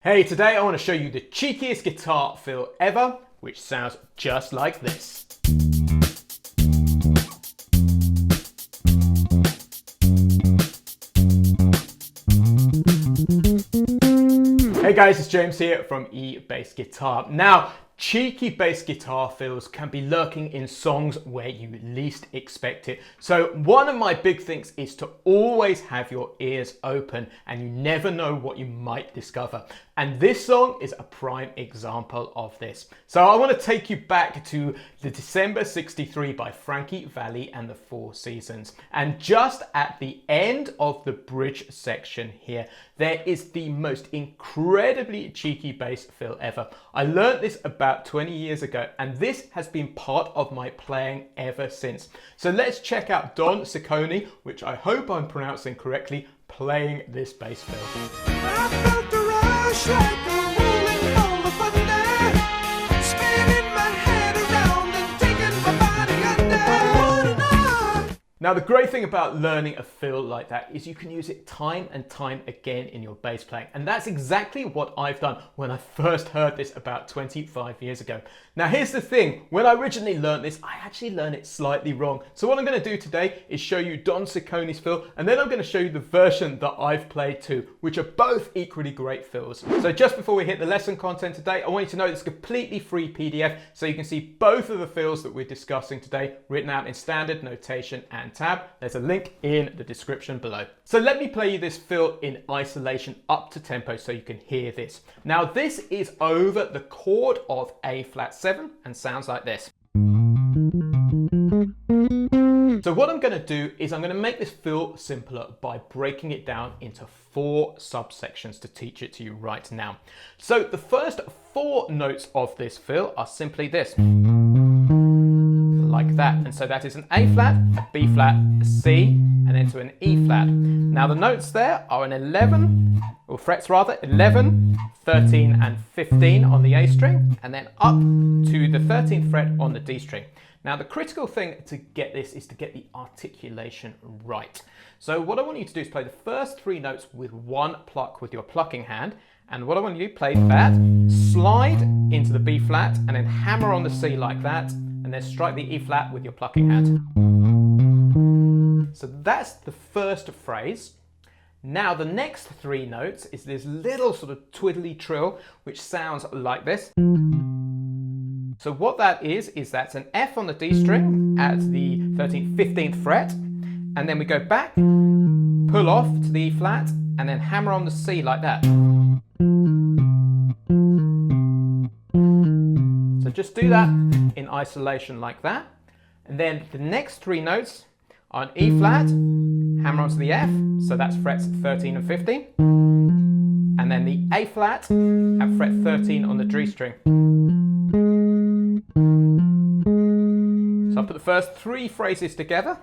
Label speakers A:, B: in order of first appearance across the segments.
A: Hey, today I want to show you the cheekiest guitar fill ever, which sounds just like this. Hey guys, it's James here from eBassGuitar. Now, cheeky bass guitar fills can be lurking in songs where you least expect it. So one of my big things is to always have your ears open, and you never know what you might discover. And this song is a prime example of this. So I want to take you back to the December 63 by Frankie, Valli and the Four Seasons. And just at the end of the bridge section here, there is the most incredibly cheeky bass fill ever. I learned this about 20 years ago, and this has been part of my playing ever since. So let's check out Don Ciccone, which I hope I'm pronouncing correctly, playing this bass fill.
B: I felt the rush like the rolling ball of thunder, spinning my head around and taking my body under.
A: Now, the great thing about learning a fill like that is you can use it time and time again in your bass playing. And that's exactly what I've done when I first heard this about 25 years ago. Now, here's the thing. When I originally learned this, I actually learned it slightly wrong. So what I'm going to do today is show you Don Ciccone's fill, and then I'm going to show you the version that I've played too, which are both equally great fills. So just before we hit the lesson content today, I want you to know it's a completely free PDF, so you can see both of the fills that we're discussing today written out in standard notation and tab. There's a link in the description below. So let me play you this fill in isolation up to tempo so you can hear this. Now, this is over the chord of A flat 7 and sounds like this. So what I'm going to do is I'm going to make this fill simpler by breaking it down into 4 subsections to teach it to you right now. So the first 4 notes of this fill are simply this. Like that. And so that is an A flat, a B flat, a C, and then to an E flat. Now the notes there are an 11, or frets rather, 11, 13 and 15 on the A string, and then up to the 13th fret on the D string. Now the critical thing to get this is to get the articulation right. So what I want you to do is play the first 3 notes with 1 pluck with your plucking hand. And what I want you to do, play that, slide into the B flat, and then hammer on the C like that, and then strike the E flat with your plucking hand. So that's the first phrase. Now the next 3 notes is this little sort of twiddly trill, which sounds like this. So what that is that's an F on the D string at the 13th, 15th fret, and then we go back, pull off to the E flat, and then hammer on the C like that. So just do that in isolation like that. And then the next 3 notes are an E flat, hammer onto the F, so that's frets 13 and 15. And then the A flat at fret 13 on the G string. So I'll put the first 3 phrases together.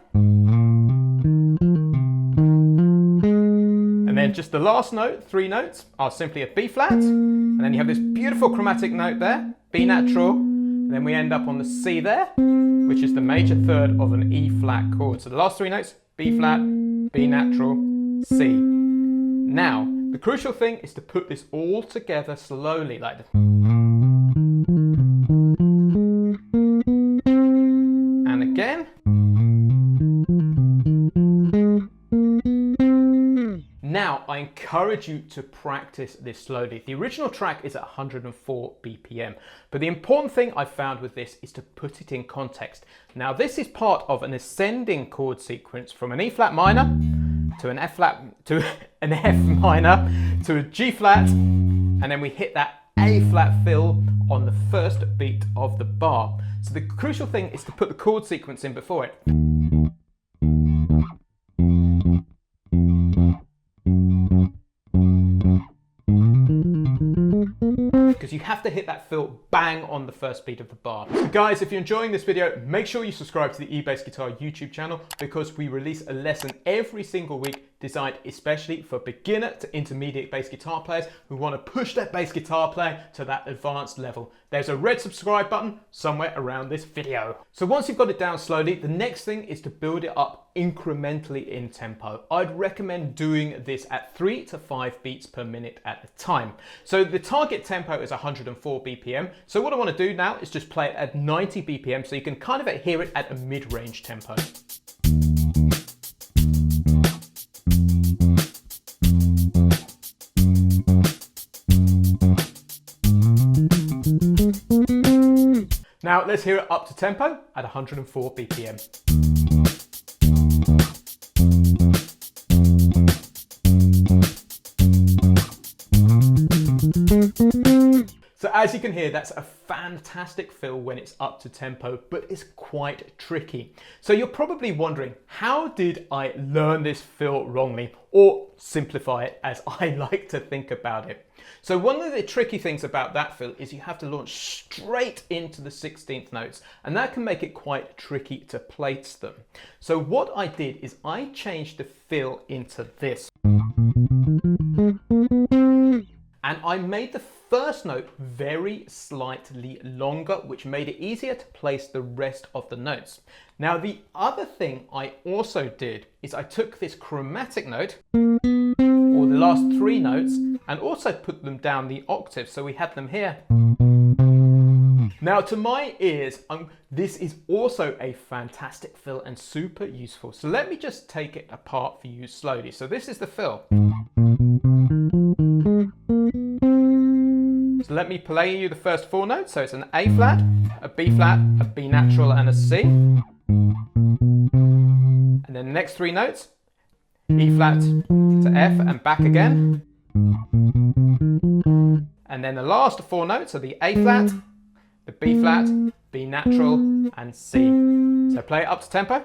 A: And then just the last note, 3 notes, are simply a B flat. And then you have this beautiful chromatic note there, B natural. And then we end up on the C there, which is the major third of an E flat chord. So the last 3 notes, B flat, B natural, C. Now, the crucial thing is to put this all together slowly like this. And again. Now, I encourage you to practice this slowly. The original track is at 104 BPM, but the important thing I found with this is to put it in context. Now, this is part of an ascending chord sequence from an E flat minor to an F flat to an F minor to a G flat, and then we hit that A flat fill on the first beat of the bar. So the crucial thing is to put the chord sequence in before it. Because you have to hit that fill bang on the first beat of the bar. So guys, if you're enjoying this video, make sure you subscribe to the eBassGuitar YouTube channel, because we release a lesson every single week designed especially for beginner to intermediate bass guitar players who want to push their bass guitar playing to that advanced level. There's a red subscribe button somewhere around this video. So once you've got it down slowly, the next thing is to build it up incrementally in tempo. I'd recommend doing this at 3 to 5 beats per minute at a time. So the target tempo is 104 BPM. So what I want to do now is just play it at 90 BPM so you can kind of hear it at a mid-range tempo. Now let's hear it up to tempo at 104 BPM. So as you can hear, that's a fantastic fill when it's up to tempo, but it's quite tricky. So you're probably wondering, how did I learn this fill wrongly, or simplify it as I like to think about it? So one of the tricky things about that fill is you have to launch straight into the 16th notes, and that can make it quite tricky to place them. So what I did is I changed the fill into this. And I made the first note very slightly longer, which made it easier to place the rest of the notes. Now, the other thing I also did is I took this chromatic note, or the last 3 notes, and also put them down the octave, so we had them here. Now, to my ears, this is also a fantastic fill and super useful. So let me just take it apart for you slowly. So this is the fill. So let me play you the first 4 notes. So it's an A flat, a B flat, a B natural, and a C. And then the next 3 notes, E flat to F and back again. And then the last 4 notes are the A flat, the B flat, B natural, and C. So play it up to tempo.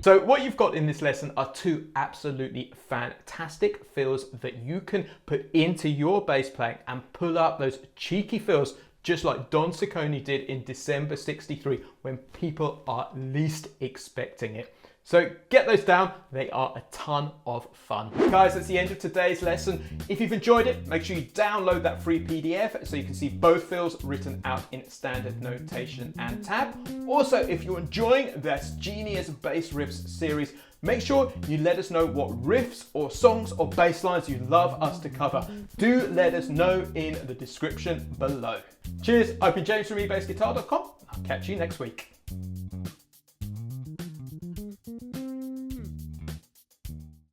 A: So what you've got in this lesson are 2 absolutely fantastic fills that you can put into your bass playing and pull up those cheeky fills just like Don Ciccone did in December '63 when people are least expecting it. So get those down, they are a ton of fun. Guys, that's the end of today's lesson. If you've enjoyed it, make sure you download that free PDF so you can see both fills written out in standard notation and tab. Also, if you're enjoying this Genius Bass Riffs series, make sure you let us know what riffs or songs or bass lines you'd love us to cover. Do let us know in the description below. Cheers, I've been James from eBassGuitar.com. I'll catch you next week.